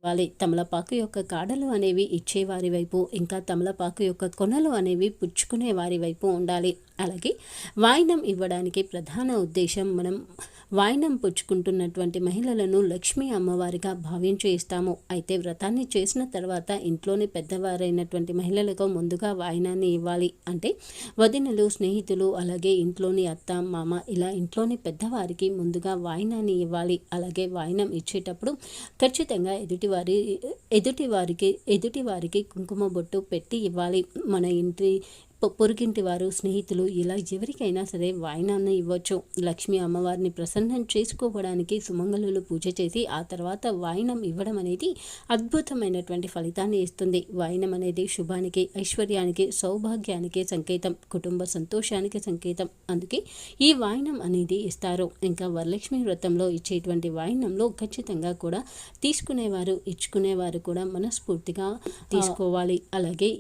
ఇవ్వాలి. తమలపాకు యొక్క కాడలు అనేవి ఇచ్చేవారి వైపు, ఇంకా తమలపాకు యొక్క కొనలు అనేవి పుచ్చుకునే వారి వైపు ఉండాలి. అలాగే వాయినం ఇవ్వడానికి ప్రధాన ఉద్దేశం, మనం వాయినం పుచ్చుకుంటున్నటువంటి మహిళలను లక్ష్మీ అమ్మవారిగా భావించి ఇస్తాము. అయితే వ్రతాన్ని చేసిన తర్వాత ఇంట్లోని పెద్దవారైనటువంటి మహిళలకు ముందుగా వాయినాన్ని ఇవ్వాలి. అంటే వదినలు, స్నేహితులు, అలాగే ఇంట్లోని అత్త, మామ, ఇలా ఇంట్లోని పెద్దవారికి ముందుగా వాయినాన్ని ఇవ్వాలి. అలాగే వాయినం ఇచ్చేటప్పుడు ఖచ్చితంగా ఎదుటివారికి కుంకుమ బొట్టు పెట్టి ఇవ్వాలి. మన ఇంటి పొరుగింటి వారు, స్నేహితులు, ఇలా ఎవరికైనా సరే వాయినాన్ని ఇవ్వచ్చు. లక్ష్మీ అమ్మవారిని ప్రసన్నం చేసుకోవడానికి సుమంగళులు పూజ చేసి ఆ తర్వాత వాయినం ఇవ్వడం అనేది అద్భుతమైనటువంటి ఫలితాన్ని ఇస్తుంది. వాయినం అనేది శుభానికి, ఐశ్వర్యానికి, సౌభాగ్యానికి సంకేతం, కుటుంబ సంతోషానికి సంకేతం. అందుకే ఈ వాయినం అనేది ఇస్తారు. ఇంకా వరలక్ష్మి వ్రతంలో ఇచ్చేటువంటి వాయినంలో ఖచ్చితంగా కూడా తీసుకునేవారు, ఇచ్చుకునేవారు కూడా మనస్ఫూర్తిగా తీసుకోవాలి. అలాగే